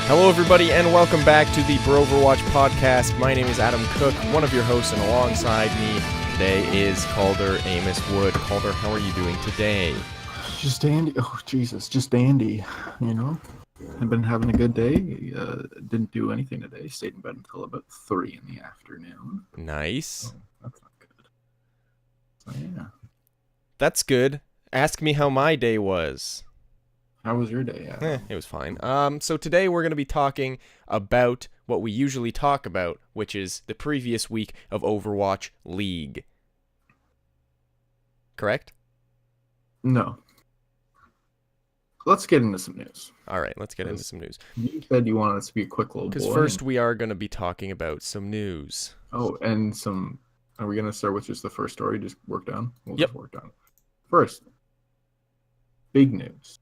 Hello, everybody, and welcome back to the Broverwatch podcast. My name is Adam Cook, one of your hosts, and alongside me today is Calder Amos Wood. Calder, how are you doing today? Just dandy. Oh, Jesus, just dandy, you know? I've been having a good day. Didn't do anything today. Stayed in bed until about 3 in the afternoon. Nice. Oh, that's not good. So, yeah. That's good. Ask me how my day was. How was your day, Adam? It was fine. So today we're going to be talking about what we usually talk about, which is the previous week of Overwatch League. Correct? No. Let's get into some news. All right, let's get into some news. You said you wanted us to be a quick little boy. Because first we are going to be talking about some news. Oh, and some... Are we going to start with just the first story? Just work down? We'll Yep. just work down. First, big news.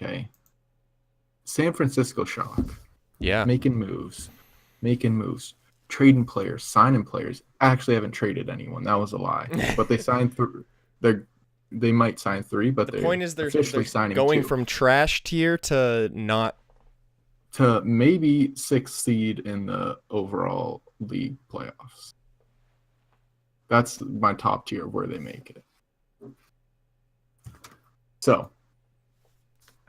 Okay. San Francisco Shock. Yeah. Making moves. Trading players, signing players. Actually haven't traded anyone. That was a lie. But they signed they might sign 3, but The point is they're signing going 2. from trash tier to not... To maybe 6th seed in the overall league playoffs. That's my top tier where they make it. So,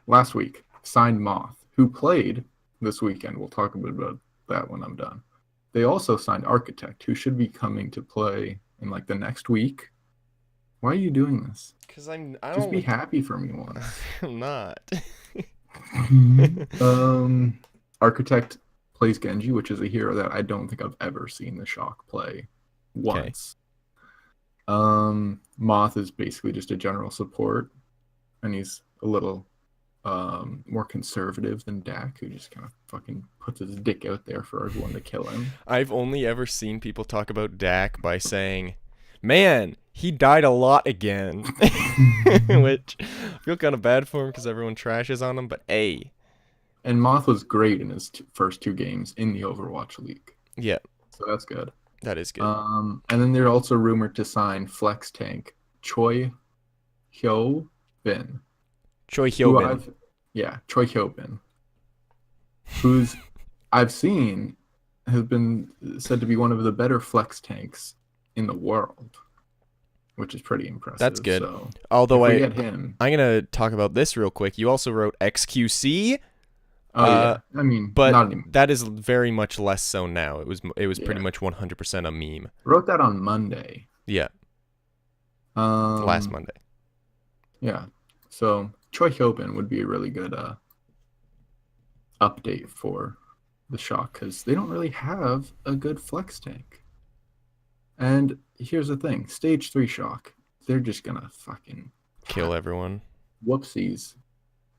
last week, signed Moth, who played this weekend. We'll talk a bit about that when I'm done. They also signed Architect, who should be coming to play in like the next week. Why are you doing this? Because I don't... Just be happy for me once. I'm not. Architect plays Genji, which is a hero that I don't think I've ever seen the Shock play once. Okay. Moth is basically just a general support, and he's a little more conservative than Dak, who just kind of fucking puts his dick out there for everyone to kill him. I've only ever seen people talk about Dak by saying, man, he died a lot again. Which I feel kind of bad for him because everyone trashes on him, but hey. And Moth was great in his first 2 games in the Overwatch League. Yeah. So that's good. That is good. And then they're also rumored to sign Flex Tank Choi Hyobin. Choi Hyobin. Choi Hyobin. Who's I've seen has been said to be one of the better flex tanks in the world, which is pretty impressive. That's good. So although if we get him, I'm going to talk about this real quick. You also wrote XQC. Oh yeah. I mean, but not anymore. That is very much less so now. It was pretty much 100% a meme. Wrote that on Monday. Yeah. Last Monday. Yeah. So Choi Hyobin would be a really good update for the Shock because they don't really have a good flex tank. And here's the thing: Stage 3 Shock, they're just gonna fucking kill everyone. Whoopsies.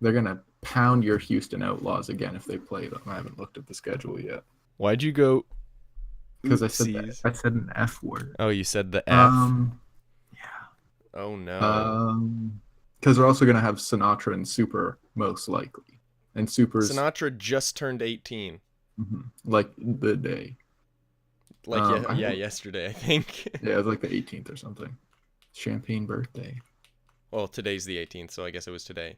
They're gonna pound your Houston Outlaws again if they play them. I haven't looked at the schedule yet. Why'd you go? Because I said an F word. Oh, you said the F. Yeah. Oh no. Because they're also gonna have Sinatra and Super most likely, and Super's Sinatra just turned 18. Mm-hmm. Like the day. Like yesterday I think. Yeah, it was like the 18th or something. Champagne birthday. Well, today's the 18th, so I guess it was today.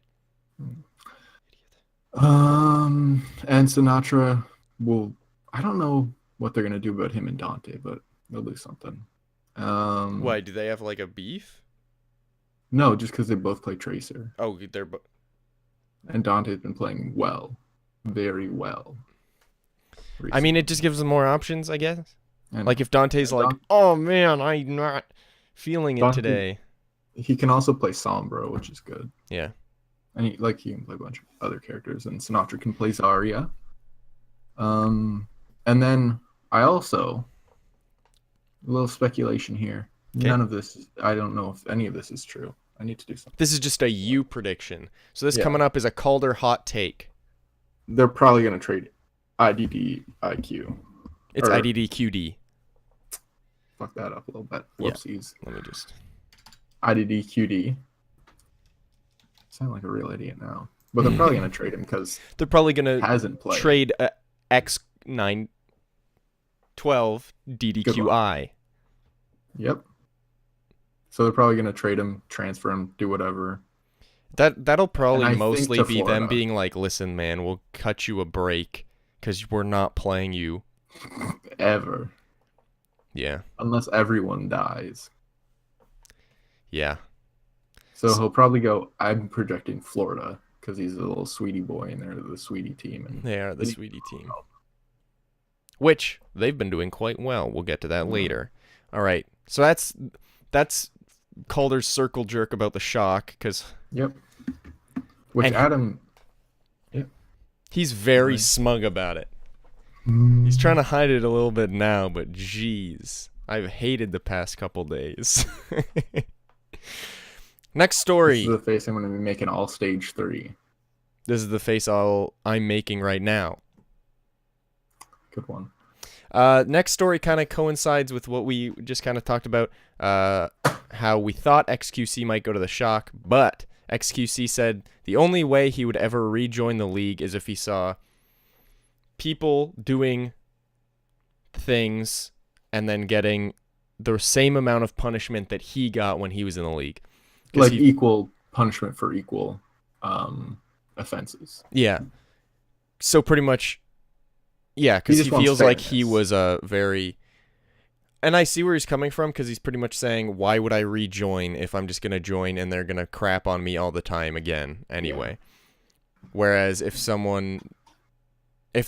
And Sinatra I don't know what they're gonna do about him and Dante, but they'll do something. Why, do they have like a beef? No, just because they both play Tracer. Oh, And Dante's been playing well. Very well. Recently. I mean, it just gives them more options, I guess. And like if Dante's oh man, I'm not feeling it today. He can also play Sombra, which is good. Yeah. And he can play a bunch of other characters, and Sinatra can play Zarya. And then I also, a little speculation here. Okay. None of this, I don't know if any of this is true. I need to do something. This is just a you prediction. So this coming up is a Calder hot take. They're probably going to trade IDD IQ. It's IDD QD. Fuck that up a little bit. Whoopsies. Yeah. Let me just... IDD QD. Sound like a real idiot now. But they're probably going to trade him because they're probably going to trade X912 DDQI. Yep. So they're probably going to trade him, transfer him, do whatever. That'll probably I think mostly to be them Florida. being like, listen, man, we'll cut you a break because we're not playing you. Ever. Yeah. Unless everyone dies. Yeah. So he'll probably go, I'm projecting Florida because he's a little sweetie boy and they're the sweetie team. And They are the sweetie team. Which they've been doing quite well. We'll get to that later. All right. So that's Calder's circle jerk about the shock because Yep. Which And Adam. he's very smug about it. He's trying to hide it a little bit now, but geez, I've hated the past couple days. Next story. This is the face I'm going to be making all stage 3. This is the face I'm making right now. Good one. Next story kind of coincides with what we just kind of talked about, how we thought XQC might go to the Shock, but XQC said the only way he would ever rejoin the league is if he saw people doing things and then getting the same amount of punishment that he got when he was in the league. Like equal punishment for equal offenses. Yeah. So pretty much, yeah, because he feels like he was a very... And I see where he's coming from, because he's pretty much saying, why would I rejoin if I'm just going to join and they're going to crap on me all the time again anyway? Yeah. Whereas if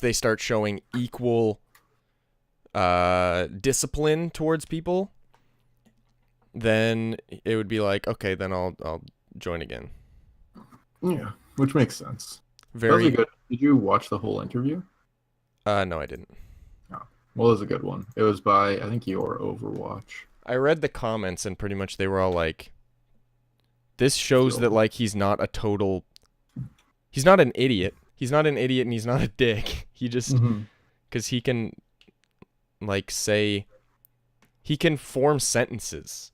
they start showing equal discipline towards people, then it would be like, okay, then I'll join again. Yeah, which makes sense. Very that was good. Did you watch the whole interview? No, I didn't. Oh, well, it was a good one. It was by, I think, your Overwatch. I read the comments and pretty much they were all like, this shows that like he's not an idiot. He's not an idiot and he's not a dick. He just, because he can like say, he can form sentences.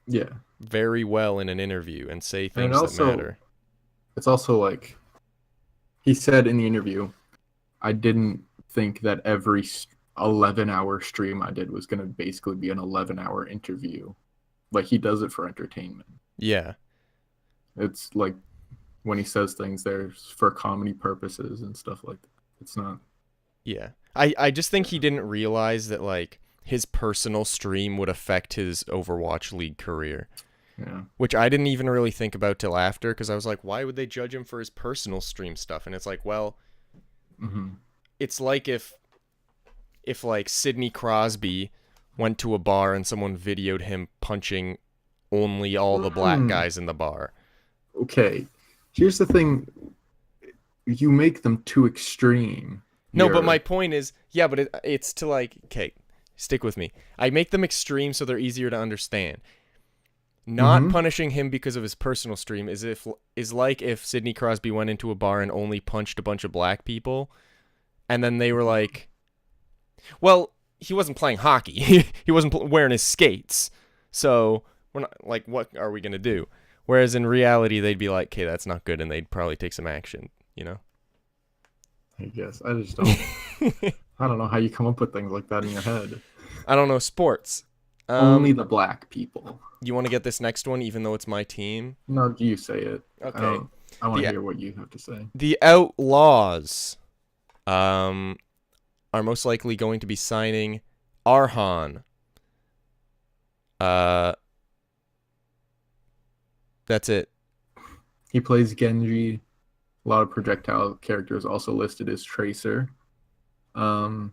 Yeah. Very well in an interview and say things that matter. It's also like, he said in the interview, I didn't think that every 11-hour stream I did was going to basically be an 11-hour interview. Like, he does it for entertainment. Yeah. It's like, when he says things, there's for comedy purposes and stuff like that. It's not. Yeah. I just think he didn't realize that, like, his personal stream would affect his Overwatch League career. Yeah. Which I didn't even really think about till after, because I was like, why would they judge him for his personal stream stuff? And it's like, well, it's like if like Sidney Crosby went to a bar and someone videoed him punching only all the black guys in the bar. Okay. Here's the thing. You make them too extreme. No, but my point is, yeah, but it's to like, okay, stick with me. I make them extreme so they're easier to understand. Not punishing him because of his personal stream is like if Sidney Crosby went into a bar and only punched a bunch of black people, and then they were like, well, he wasn't playing hockey. He wasn't wearing his skates. So we're not like, what are we going to do? Whereas in reality, they'd be like, okay, that's not good. And they'd probably take some action, you know? I guess. I just don't. I don't know how you come up with things like that in your head. I don't know. Sports. Only the black people. You want to get this next one, even though it's my team? No, you say it. Okay. I want to hear what you have to say. The Outlaws are most likely going to be signing Arhan. That's it. He plays Genji. A lot of projectile characters also listed as Tracer. But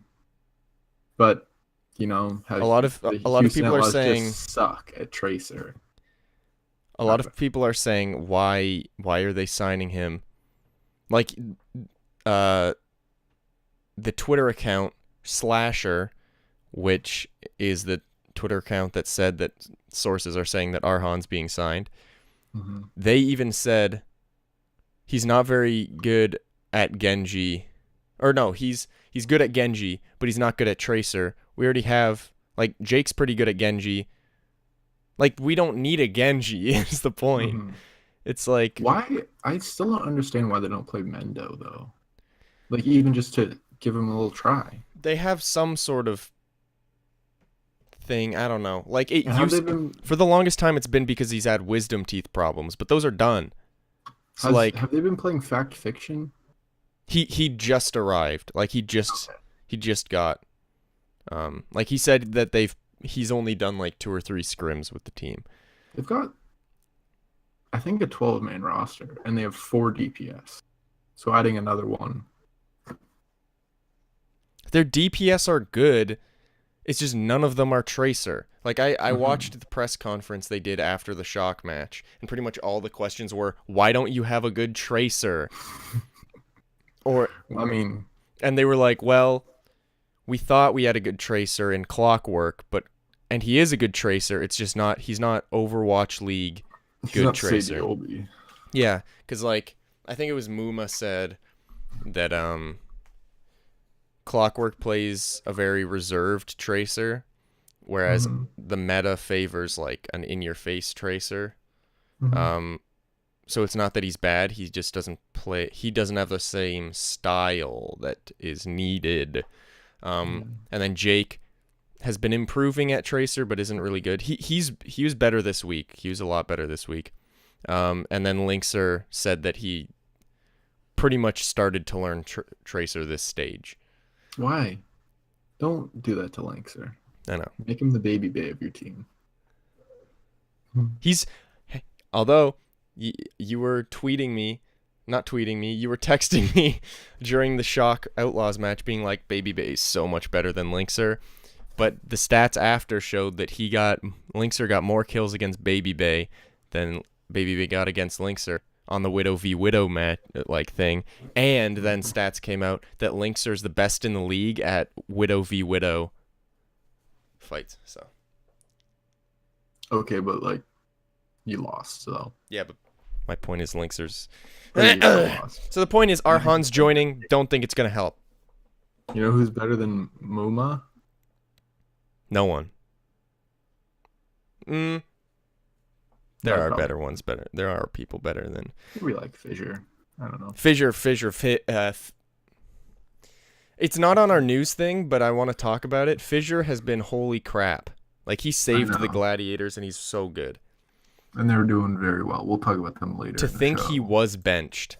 you know, a lot of people are saying just suck at Tracer. A lot of people are saying why are they signing him? Like the Twitter account Slasher, which is the Twitter account that said that sources are saying that Arhan's being signed. They even said he's not very good at Genji. Or no, he's good at Genji, but he's not good at Tracer. We already have, like, Jake's pretty good at Genji. Like, we don't need a Genji, is the point. It's like... Why? I still don't understand why they don't play Mendo, though. Like, even just to give him a little try. They have some sort of thing, I don't know. Like, for the longest time, it's been because he's had wisdom teeth problems, but those are done. So like Have they been playing Fact Fiction? he just arrived. Like he just got like he said that he's only done like 2 or 3 scrims with the team. They've got, I think, a 12-man roster, and they have 4 DPS. So adding another one. Their DPS are good. It's just none of them are Tracer. Like I watched the press conference they did after the Shock match, and pretty much all the questions were, "Why don't you have a good Tracer?" Or I mean, and they were like, "Well, we thought we had a good Tracer in Clockwork, and he is a good Tracer. It's just he's not Overwatch League good Tracer." Yeah, because like I think it was Muma said that Clockwork plays a very reserved Tracer, whereas the meta favors like an in-your-face Tracer. So it's not that he's bad, he just doesn't have the same style that is needed. And then Jake has been improving at Tracer, but isn't really good. He was better this week. He was a lot better this week. And then Linkser said that he pretty much started to learn Tracer this stage. Why? Don't do that to Linkser. I know. Make him the baby bay of your team. Although you were tweeting me, not tweeting me, you were texting me during the Shock Outlaws match being like, Baby Bay is so much better than Linkser. But the stats after showed that Linkser got more kills against Baby Bay than Baby Bay got against Linkser on the Widow v Widow match like thing. And then stats came out that Linkser is the best in the league at Widow v Widow fights. So okay, but like you lost, so yeah, but my point is Linkser's lost. So the point is Arhan's joining. Don't think it's gonna help. You know who's better than Muma? No one. There are better ones. There are people better than. We like Fissure. I don't know. Fissure. It's not on our news thing, but I want to talk about it. Fissure has been holy crap. Like he saved the Gladiators, and he's so good. And they're doing very well. We'll talk about them later. To think he was benched.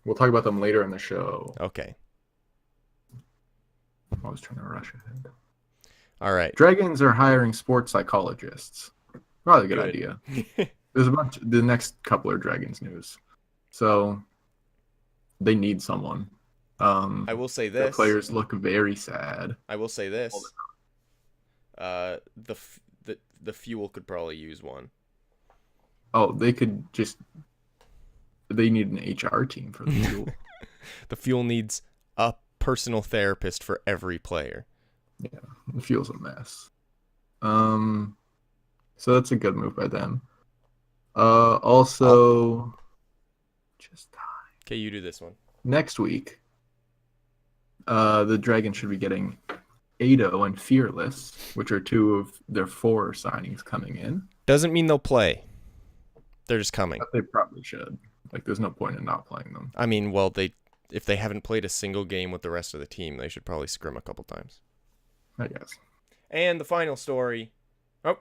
We'll talk about them later in the show. Okay. I was trying to rush ahead. All right. Dragons are hiring sports psychologists. Probably a good idea. There's a bunch. The next couple are Dragons news, so they need someone. I will say this: the players look very sad. I will say this: the Fuel could probably use one. Oh, they could just. They need an HR team for the Fuel. The Fuel needs a personal therapist for every player. Yeah, the Fuel's a mess. So that's a good move by them. Also, just die. Okay, you do this one. Next week, the Dragons should be getting Ado and Fearless, which are 2 of their 4 signings coming in. Doesn't mean they'll play. They're just coming. But they probably should. Like, there's no point in not playing them. I mean, well, if they haven't played a single game with the rest of the team, they should probably scrim a couple times. I guess. And the final story. Oh,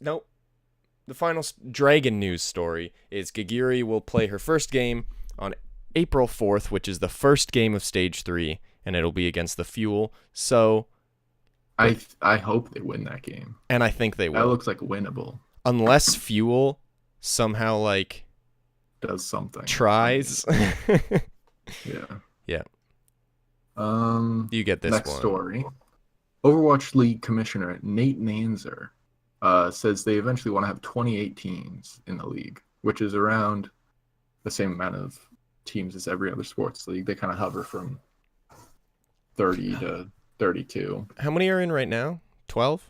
no. The final Dragon news story is Gagiri will play her first game on April 4th, which is the first game of Stage 3, and it'll be against the Fuel. So I hope they win that game. And I think they will. That looks like winnable. Unless Fuel somehow, like, does something. Tries. Yeah. Yeah. You get this next one. Story. Overwatch League Commissioner Nate Nanzer says they eventually want to have 28 teams in the league, which is around the same amount of teams as every other sports league. They kind of hover from 30 to 32. How many are in right now? 12?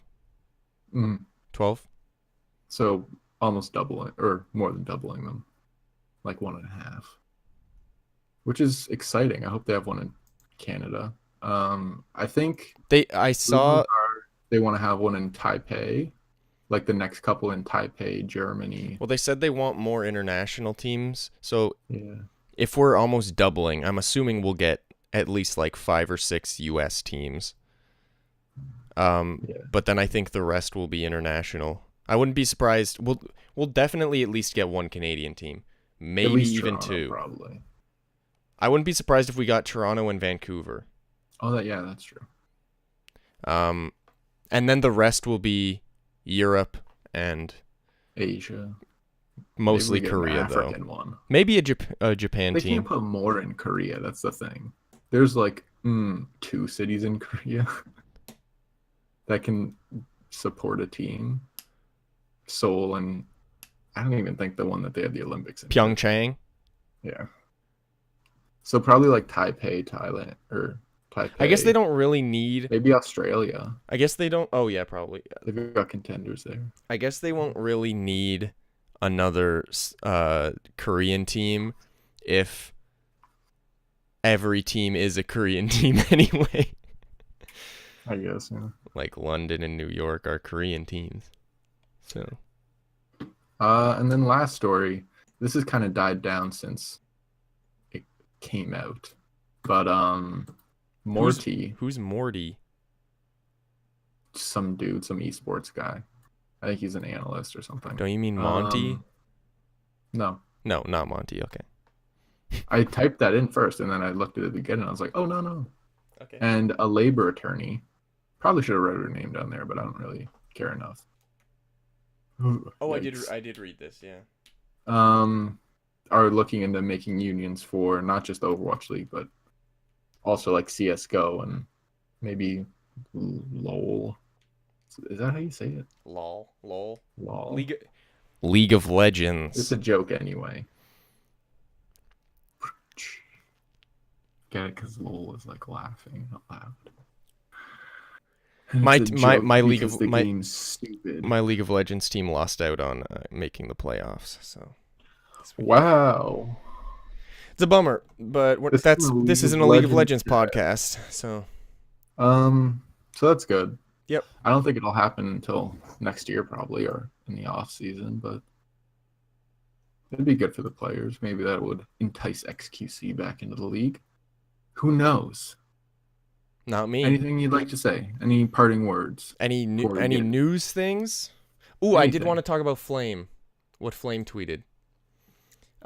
12? So almost doubling, or more than doubling them. Like 1.5. Which is exciting. I hope they have one in Canada. I think I saw they want to have one in Taipei, like the next couple in Taipei, Germany. Well, they said they want more international teams. So yeah. If we're almost doubling, I'm assuming we'll get at least like 5 or 6 US teams. But then I think the rest will be international. I wouldn't be surprised. We'll definitely at least get one Canadian team. At maybe least even Toronto, 2. probably. I wouldn't be surprised if we got Toronto and Vancouver. Oh, yeah, that's true. And then the rest will be Europe and Asia. mostly Maybe we get Korea, an though. African one. Maybe a Japan They team. can't put more in Korea. That's the thing. There's like 2 cities in Korea that can support a team. Seoul and I don't even think the one that they have the Olympics in. Pyeongchang. Yeah. So probably like Taipei, Thailand, or Taipei. I guess they don't really need. Maybe Australia. I guess they don't. Oh yeah, probably. They've got contenders there. I guess they won't really need another Korean team if every team is a Korean team anyway. I guess, yeah. Like London and New York are Korean teams. So. And then last story. This has kind of died down since it came out, but Morty. Who's Morty? Some dude, some esports guy. I think he's an analyst or something. Don't you mean Monty? No. No, not Monty. Okay. I typed that in first, and then I looked at it again, and I was like, oh, no. Okay. And a labor attorney. Probably should have wrote her name down there, but I don't really care enough. Oh, Yikes. I did read this, yeah. Are looking into making unions for not just the Overwatch League, but also like CSGO and maybe LOL. Is that how you say it? LOL. LOL. League of Legends. It's a joke anyway. Get it? Because LOL is like laughing out loud. My League of my League of Legends team lost out on making the playoffs, so wow, it's a bummer. But this isn't a League of Legends podcast, so so that's good. Yep. I don't think it'll happen until next year, probably, or in the off season, but it'd be good for the players. Maybe that would entice XQC back into the league. Who knows? Not me. Anything you'd like to say? Any parting words? Any news things? Ooh, I did want to talk about Flame. What Flame tweeted.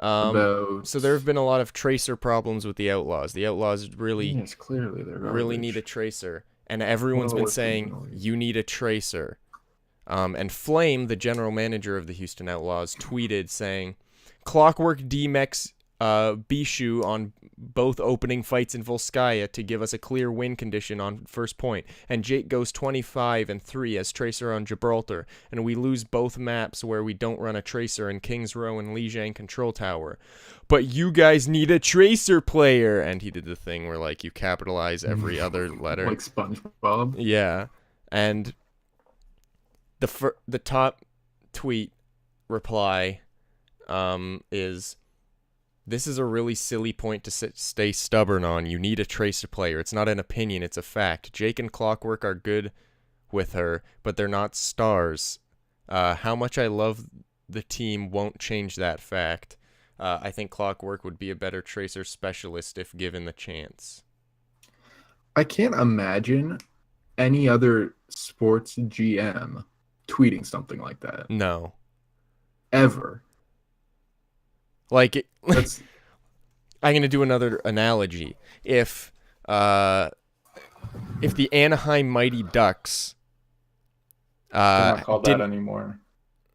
So there have been a lot of tracer problems with the Outlaws. The Outlaws really clearly really need a tracer, and everyone's been saying you need a tracer. And Flame, the general manager of the Houston Outlaws, tweeted saying, "Clockwork DMX Bishu on both opening fights in Volskaya to give us a clear win condition on first point, and Jake goes 25-3 as tracer on Gibraltar, and we lose both maps where we don't run a tracer in Kings Row and Lijiang Control Tower. But you guys need a tracer player," and he did the thing where like you capitalize every other letter, like SpongeBob. Yeah, and the top tweet reply is, "This is a really silly point to stay stubborn on. You need a tracer player. It's not an opinion, it's a fact. Jake and Clockwork are good with her, but they're not stars. How much I love the team won't change that fact. I think Clockwork would be a better tracer specialist if given the chance." I can't imagine any other sports GM tweeting something like that. No. Ever. Like, I'm going to do another analogy. If the Anaheim Mighty Ducks... they're not called that anymore.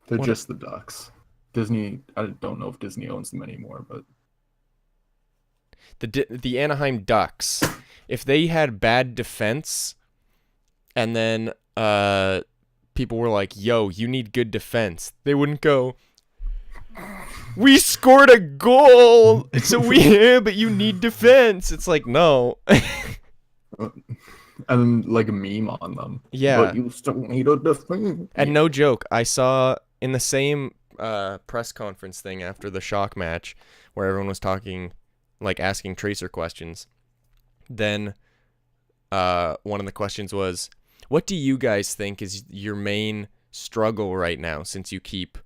They're just the Ducks. Disney, I don't know if Disney owns them anymore, but... The Anaheim Ducks, if they had bad defense, and then people were like, yo, you need good defense, they wouldn't go... "We scored a goal, so but you need defense." It's like, no. And like a meme on them. Yeah. But you still need a defense. And no joke, I saw in the same press conference thing after the Shock match, where everyone was talking, like asking tracer questions. Then one of the questions was, "What do you guys think is your main struggle right now, since you keep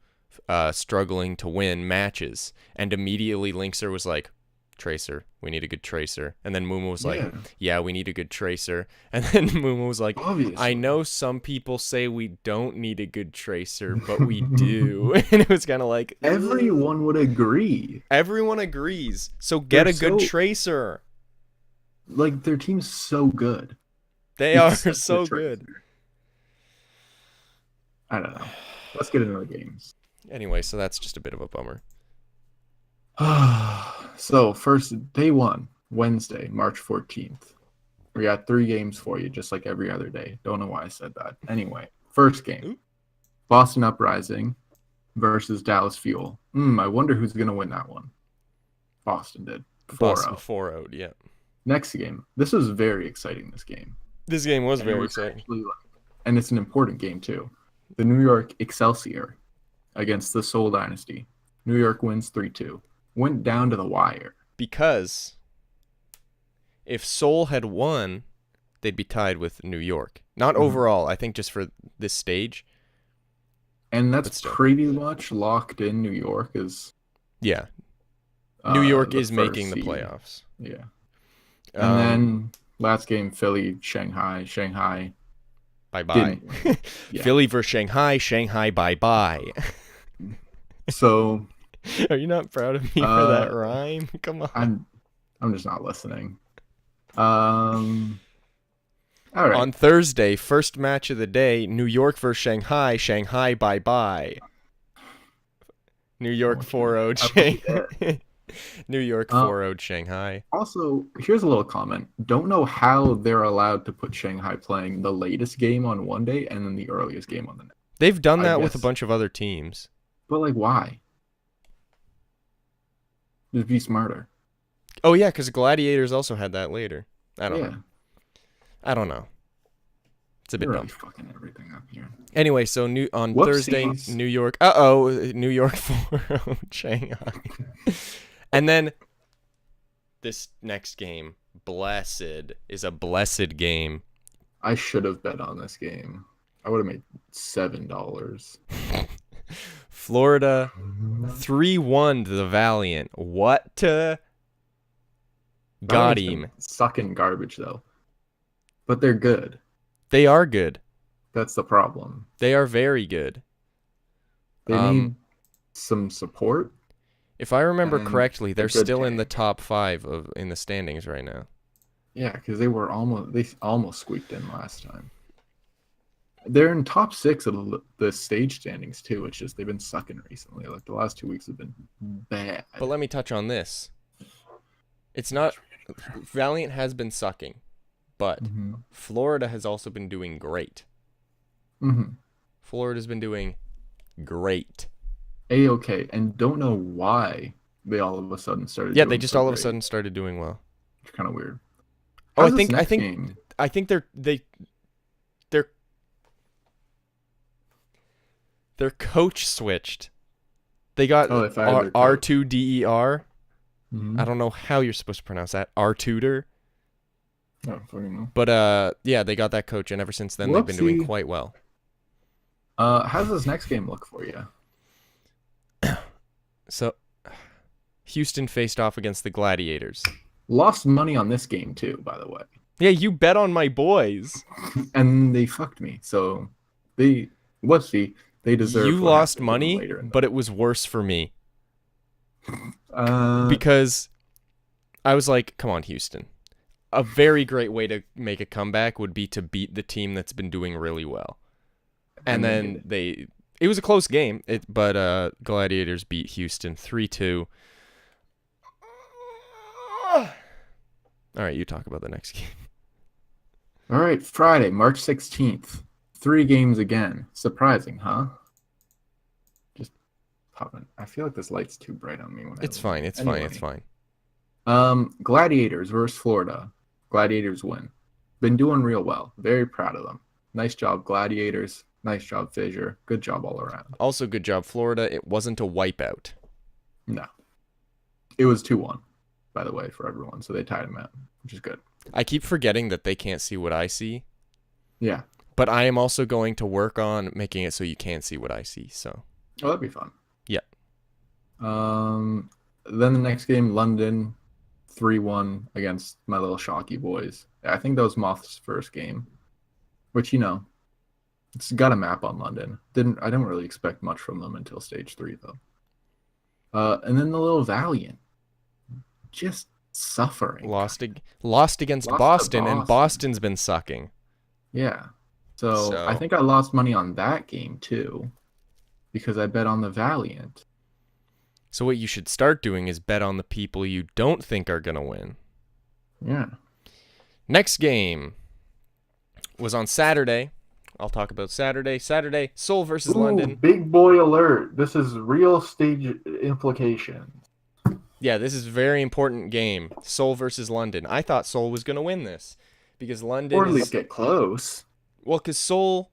struggling to win matches?" And immediately Linkser was like, tracer. We need a good tracer. And then Mumu was like, Yeah, yeah, we need a good tracer. And then Mumu was like, obviously. I know some people say we don't need a good tracer, but we do. And it was kind of like, ugh. Everyone would agree. Everyone agrees. So get a good tracer. Like, their team's so good. They are so good. I don't know. Let's get into the games. Anyway, so that's just a bit of a bummer. So, first, day one, Wednesday, March 14th. We got 3 games for you, just like every other day. Don't know why I said that. Anyway, first game, Boston Uprising versus Dallas Fuel. I wonder who's going to win that one. Boston did. 4-0. Boston 4-0, yeah. Next game. This was very exciting, this game. This game was very exciting. And it's an important game, too. The New York Excelsior against the Seoul Dynasty. New York wins 3-2. Went down to the wire. Because if Seoul had won, they'd be tied with New York. Not overall, I think just for this stage. And that's pretty much locked in. New York is... Yeah. New York is making the playoffs. Yeah. And then last game, Philly, Shanghai. Shanghai. Bye-bye. Yeah. Philly versus Shanghai. Shanghai, bye-bye. So... Are you not proud of me for that rhyme? Come on. I'm just not listening. All right. On Thursday, first match of the day, New York versus Shanghai. Shanghai, bye-bye. New York 4-0 Shanghai. New York 4-0 Shanghai. Also, here's a little comment. Don't know how they're allowed to put Shanghai playing the latest game on one day and then the earliest game on the next. They've done that with a bunch of other teams. But, like, why? Just be smarter. Oh, yeah, because Gladiators also had that later. I don't know. It's a bit dumb. Fucking everything up here. Anyway, so on Thursday, New York. New York 4-0 Shanghai. And then this next game, Blessed, is a blessed game. I should have bet on this game. I would have made $7. Florida 3-1 to the Valiant. What? Got him. Sucking garbage, though. But they're good. They are good. That's the problem. They are very good. They need some support. If I remember correctly, they're still in the top 5 in the standings right now. Yeah, because they almost squeaked in last time. They're in top 6 of the stage standings too. It's just they've been sucking recently. Like the last 2 weeks have been bad. But let me touch on this. It's not Valiant has been sucking, but Florida has also been doing great. Florida's been doing great. A-okay, and don't know why they all of a sudden started. Yeah, they just all of a sudden started doing well. It's kind of weird. I think their coach switched. They got R2DER. I don't know how you're supposed to pronounce that. R-Tutor. I don't fucking know. But yeah, they got that coach, and ever since then they've been doing quite well. How's this next game look for you? So, Houston faced off against the Gladiators. Lost money on this game too, by the way. Yeah, you bet on my boys. And they fucked me. So they deserve. You lost money, but it was worse for me. Because I was like, come on, Houston. A very great way to make a comeback would be to beat the team that's been doing really well. And then it was a close game, but Gladiators beat Houston 3-2. All right, you talk about the next game. All right, Friday, March 16th. 3 games again. Surprising, huh? Just popping. I feel like this light's too bright on me. It's fine. It's fine. Gladiators versus Florida. Gladiators win. Been doing real well. Very proud of them. Nice job, Gladiators. Nice job, Fisher. Good job all around. Also, good job, Florida. It wasn't a wipeout. No. It was 2-1, by the way, for everyone. So they tied them out, which is good. I keep forgetting that they can't see what I see. Yeah. But I am also going to work on making it so you can't see what I see. So. Oh, that'd be fun. Yeah. Then the next game, London 3-1 against my little Shocky boys. I think that was Moth's first game, which, it's got a map on London. I didn't really expect much from them until stage 3 though. And then the little Valiant, just suffering. Lost against Lost to Boston, and Boston. Boston's been sucking. Yeah. So I think I lost money on that game too, because I bet on the Valiant. So what you should start doing is bet on the people you don't think are going to win. Yeah. Next game was on Saturday. I'll talk about Saturday. Saturday, Seoul versus London. Big boy alert. This is real stage implications. Yeah, this is a very important game. Seoul versus London. I thought Seoul was going to win this because London Or at least get close. Well, because Seoul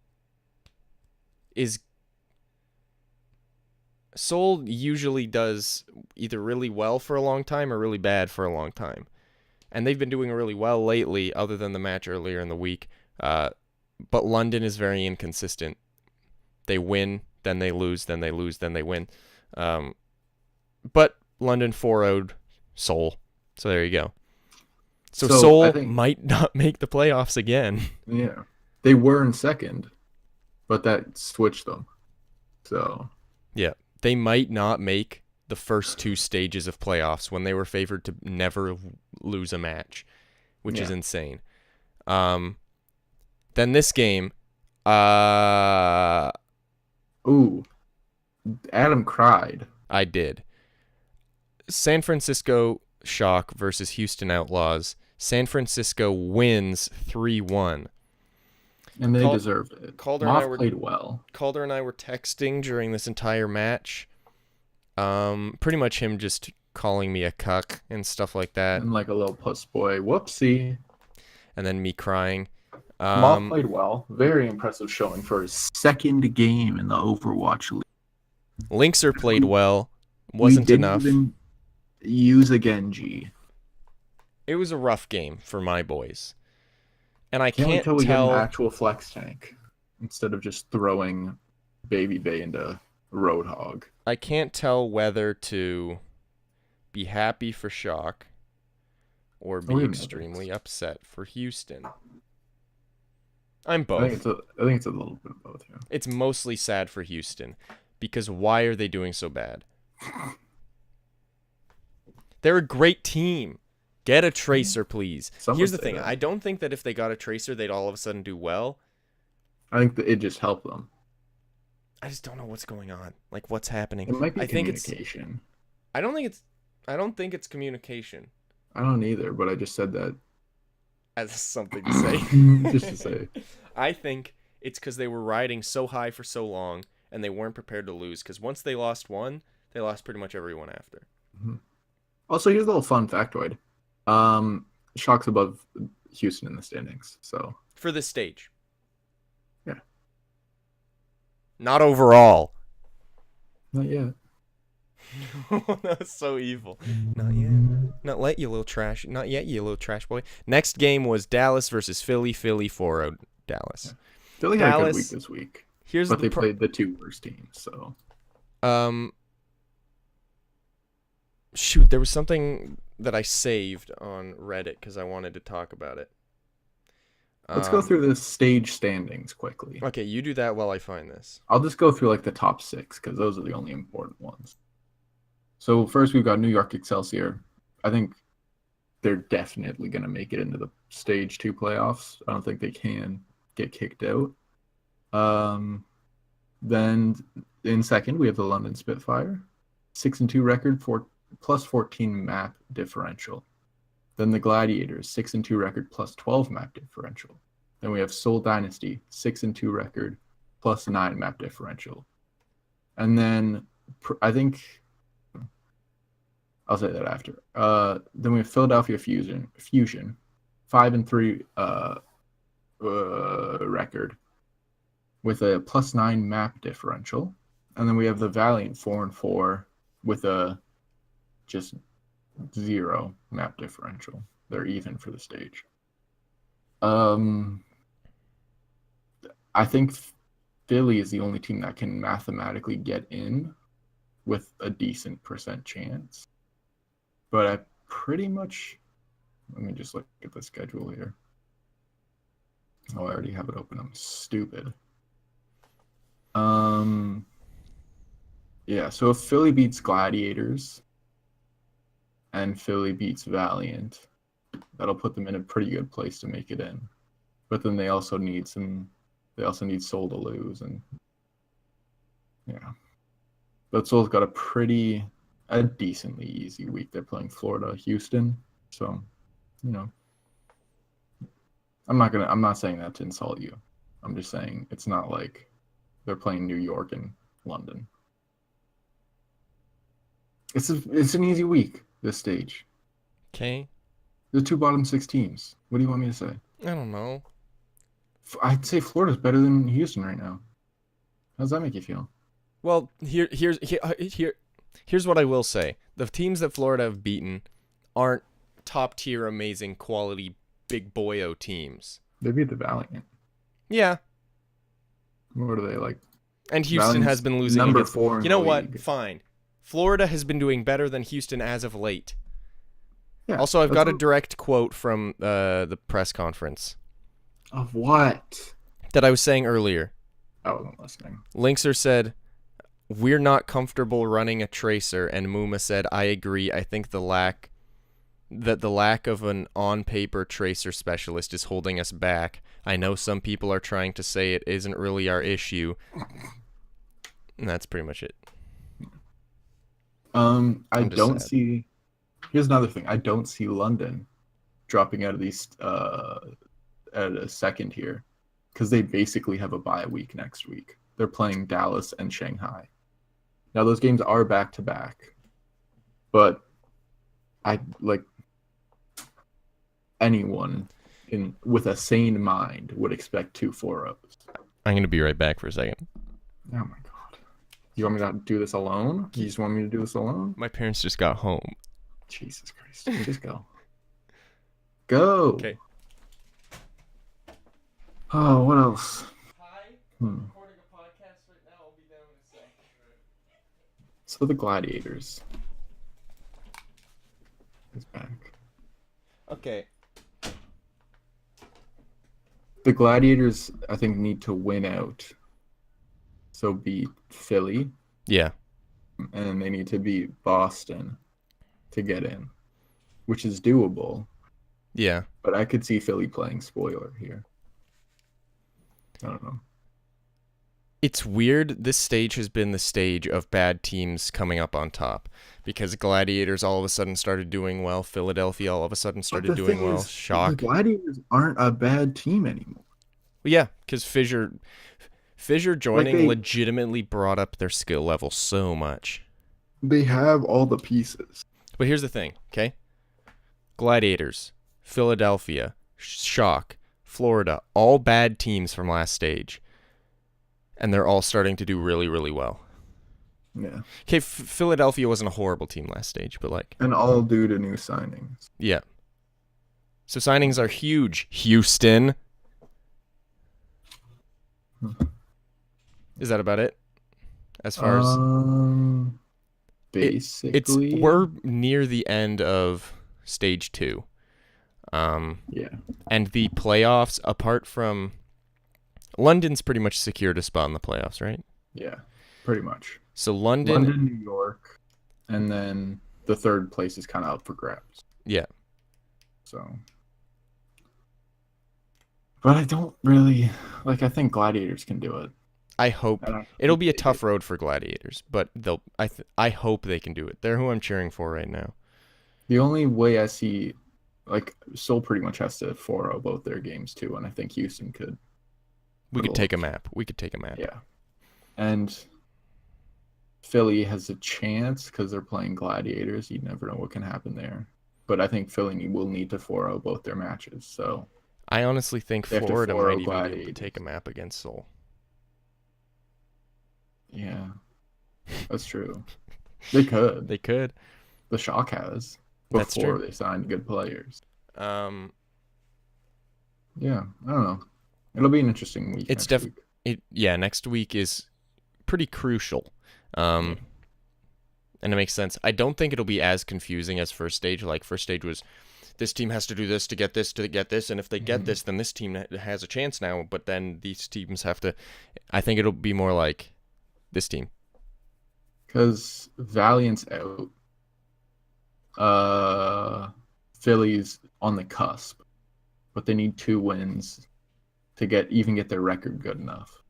usually does either really well for a long time or really bad for a long time. And they've been doing really well lately, other than the match earlier in the week. But London is very inconsistent. They win, then they lose, then they lose, then they win. But London 4-0'd Seoul. So there you go. So Seoul might not make the playoffs again. Yeah. They were in second, but that switched them. So yeah. They might not make the first 2 stages of playoffs when they were favored to never lose a match, which is insane. Then this game, Adam cried. I did. San Francisco Shock versus Houston Outlaws. San Francisco wins 3-1. And they deserved it. Calder played well. Calder and I were texting during this entire match. Pretty much him just calling me a cuck and stuff like that. And like a little puss boy. Whoopsie. And then me crying. Moth played well. Very impressive showing for his second game in the Overwatch League. Linkser played well. Wasn't enough. Even use a Genji. It was a rough game for my boys. And I Can't wait till we tell get an actual flex tank instead of just throwing Baby Bay into Roadhog. I can't tell whether to be happy for Shock or be extremely upset for Houston. I'm both. I think it's a little bit of both. Yeah. It's mostly sad for Houston because why are they doing so bad? They're a great team. Get a Tracer, please. Here's the thing. I don't think that if they got a Tracer, they'd all of a sudden do well. I think that it just helped them. I just don't know what's going on. Like, what's happening? It might be communication. I don't think it's communication. I don't either, but I just said that as something to say. Just to say. I think it's because they were riding so high for so long, and they weren't prepared to lose. Because once they lost one, they lost pretty much everyone after. Mm-hmm. Also, here's a little fun factoid. Shock's above Houston in the standings, so for this stage. Yeah. Not overall. Not yet. That's so evil. Not yet. Not yet, you little trash boy. Next game was Dallas versus Philly. Philly 4-0 Dallas. Yeah. Philly had a good week this week. But they played the 2 worst teams, so. Shoot, there was something that I saved on Reddit because I wanted to talk about it. Let's go through the stage standings quickly. Okay, you do that while I find this. I'll just go through like the top 6 because those are the only important ones. So first we've got New York Excelsior. I think they're definitely going to make it into the stage 2 playoffs. I don't think they can get kicked out. Then in second we have the London Spitfire, 6-2 record for plus 14 map differential. Then the Gladiators, 6-2 record plus 12 map differential. Then we have Seoul Dynasty, 6-2 record plus 9 map differential. And then I think I'll say that after. Then we have Philadelphia Fusion, 5-3 record with a plus 9 map differential. And then we have the Valiant 4-4 with a just 0 map differential. They're even for the stage. I think Philly is the only team that can mathematically get in with a decent % chance. But pretty much. Let me just look at the schedule here. Oh, I already have it open. I'm stupid. Yeah, so if Philly beats Gladiators and Philly beats Valiant, that'll put them in a pretty good place to make it in. But then they also need Seoul to lose, and yeah. But Seoul's got a decently easy week. They're playing Florida, Houston, so I'm not saying that to insult you. I'm just saying it's not like they're playing New York and London. It's an easy week, this stage. Okay. The 2 bottom 6 teams. What do you want me to say? I don't know. I'd say Florida's better than Houston right now. How does that make you feel? Well, here's what I will say. The teams that Florida have beaten aren't top-tier, amazing, quality, big boyo teams. They beat the Valiant. Yeah. What are they like? And Houston Valiant's has been losing. number 4 in You know the what? league. Fine. Florida has been doing better than Houston as of late. Yeah, also, I've got a direct quote from the press conference. Of what? That I was saying earlier. I wasn't listening. Linkser said, "We're not comfortable running a tracer," and Muma said, "I agree. I think the lack of an on-paper tracer specialist is holding us back. I know some people are trying to say it isn't really our issue." And that's pretty much it. I don't see. Here's another thing. I don't see London dropping out of these at a second here, because they basically have a bye week next week. They're playing Dallas and Shanghai. Now those games are back to back, but anyone with a sane mind would expect 2 4-0s. I'm gonna be right back for a second. Oh my god. You want me to do this alone? You just want me to do this alone? My parents just got home. Jesus Christ. Just go. Go. Okay. Oh, what else? Hi. I'm recording a podcast right now. I'll be down in a sec. So the Gladiators is back. Okay. The Gladiators, I think, need to win out. So beat Philly. Yeah. And then they need to beat Boston to get in, which is doable. Yeah. But I could see Philly playing spoiler here. I don't know. It's weird. This stage has been the stage of bad teams coming up on top, because Gladiators all of a sudden started doing well. Philadelphia all of a sudden started doing well. Shock. The Gladiators aren't a bad team anymore. Well, yeah, because Fissure joining legitimately brought up their skill level so much. They have all the pieces. But here's the thing, okay? Gladiators, Philadelphia, Shock, Florida, all bad teams from last stage. And they're all starting to do really, really well. Yeah. Okay, Philadelphia wasn't a horrible team last stage, but like... And all due to new signings. Yeah. So signings are huge. Houston. Is that about it? As far as... basically... we're near the end of stage 2. Yeah. And the playoffs, apart from... London's pretty much secured a spot in the playoffs, right? Yeah, pretty much. So London, New York, and then the third place is kind of up for grabs. Yeah. So... But I don't really... I think Gladiators can do it. I hope. It'll be a tough road for Gladiators, but I hope they can do it. They're who I'm cheering for right now. The only way I see... Seoul pretty much has to 4-0 both their games, too, and I think Houston could. We could take a map. Yeah. And Philly has a chance because they're playing Gladiators. You never know what can happen there. But I think Philly will need to 4-0 both their matches, so... I honestly think Florida might even be able to take a map against Seoul. Yeah. That's true. They could. They could. The Shock has. That's true. Before they signed good players. Yeah, I don't know. It'll be an interesting week. It's next week is pretty crucial. And it makes sense. I don't think it'll be as confusing as first stage. Like first stage was, this team has to do this to get this, and if they get this, then this team has a chance now. But then these teams have to. I think it'll be more like this team. Because Valiant's out. Philly's on the cusp, but they need 2 wins to get their record good enough.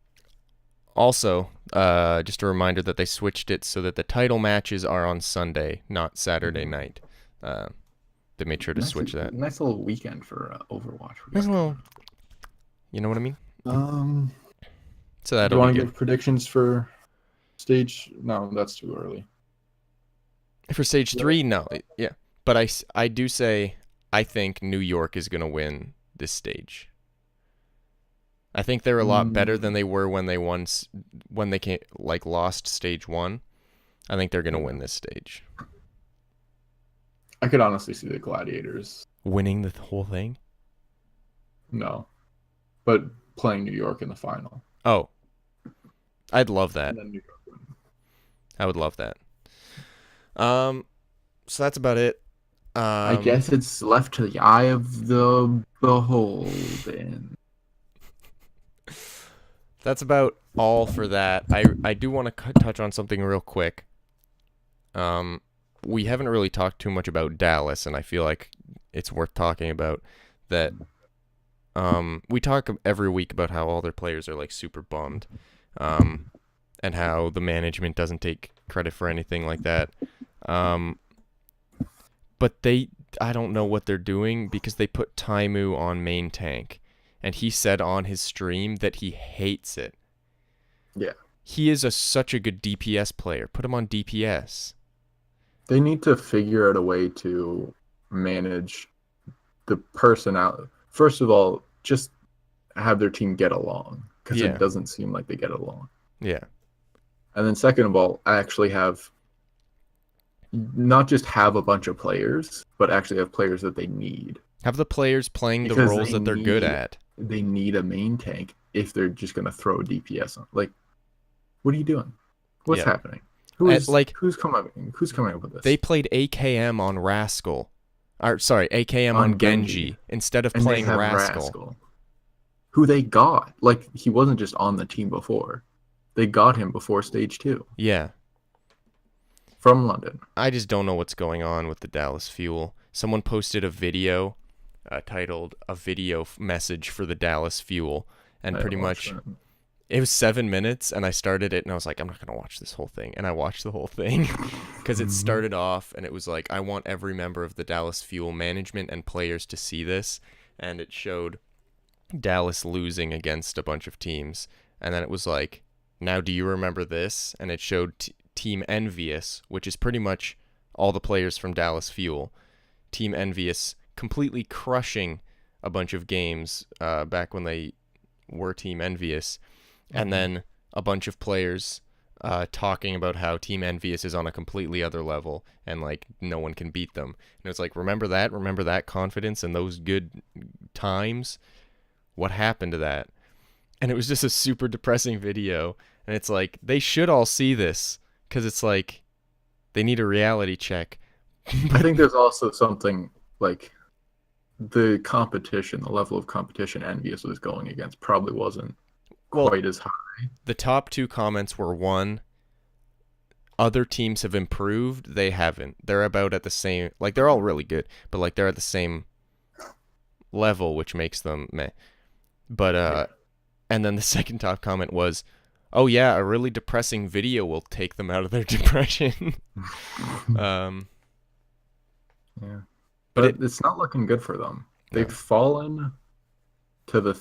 Also, just a reminder that they switched it so that the title matches are on Sunday, not Saturday night. They made sure to switch that. Nice little weekend for Overwatch. Nice little, you know what I mean? So that'll do you want be to good. give predictions for stage? No, that's too early. For stage 3, no, yeah, but I do say I think New York is gonna win this stage. I think they're a lot better than they were when they lost stage 1. I think they're gonna win this stage. I could honestly see the Gladiators Winning the whole thing? No, but playing New York in the final. Oh, I'd love that. And then New York win. I would love that. So that's about it. I guess it's left to the eye of the beholden. That's about all for that. I do want to touch on something real quick. We haven't really talked too much about Dallas, and I feel like it's worth talking about that. We talk every week about how all their players are like super bummed, and how the management doesn't take credit for anything like that. But I don't know what they're doing because they put Taimu on main tank, and he said on his stream that he hates it. Yeah. He is such a good DPS player. Put him on DPS. They need to figure out a way to manage the personality. First of all, just have their team get along, because it doesn't seem like they get along. Yeah. And then second of all, actually not just have a bunch of players, but actually have players that they need. Have the players playing the Because roles that they're good at. They need a main tank if they're just going to throw a DPS on. Like, what are you doing? What's happening? Who's coming up with this? They played AKM on Rascal. AKM on Genji instead of playing Rascal. Who they got. Like, he wasn't just on the team before. They got him before stage 2. Yeah. From London. I just don't know what's going on with the Dallas Fuel. Someone posted a video titled "A Video Message for the Dallas Fuel," and pretty much it was 7 minutes, and I started it, and I was like, I'm not gonna watch this whole thing, and I watched the whole thing because it started off, and it was like, I want every member of the Dallas Fuel management and players to see this, and it showed Dallas losing against a bunch of teams, and then it was like, now do you remember this? And it showed Team Envious, which is pretty much all the players from Dallas Fuel. Team Envious completely crushing a bunch of games back when they were Team Envious, and then a bunch of players talking about how Team Envious is on a completely other level and like no one can beat them. And it's like, remember that confidence and those good times? What happened to that? And it was just a super depressing video, and it's like, they should all see this because it's like they need a reality check. I think there's also something like the level of competition Envious was going against probably wasn't quite as high. The top 2 comments were, 1, other teams have improved, they haven't. They're about at the same, like, they're all really good, but like they're at the same level, which makes them meh. But and then the second top comment was, oh yeah, a really depressing video will take them out of their depression. Yeah. But it's not looking good for them. They've fallen to the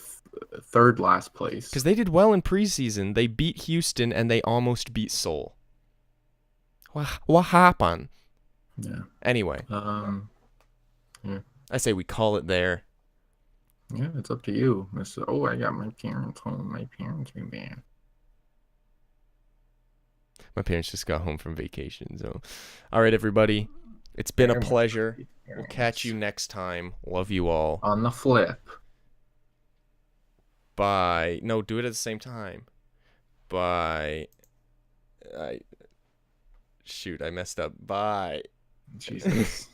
third last place. Because they did well in preseason. They beat Houston and they almost beat Seoul. What happened? Yeah. Anyway. Yeah. I say we call it there. Yeah, it's up to you. Oh, I got my parents home. My parents are there. My parents just got home from vacation. So, all right, everybody. It's been a pleasure. We'll catch you next time. Love you all. On the flip. Bye. No, do it at the same time. Bye. Shoot, I messed up. Bye. Jesus.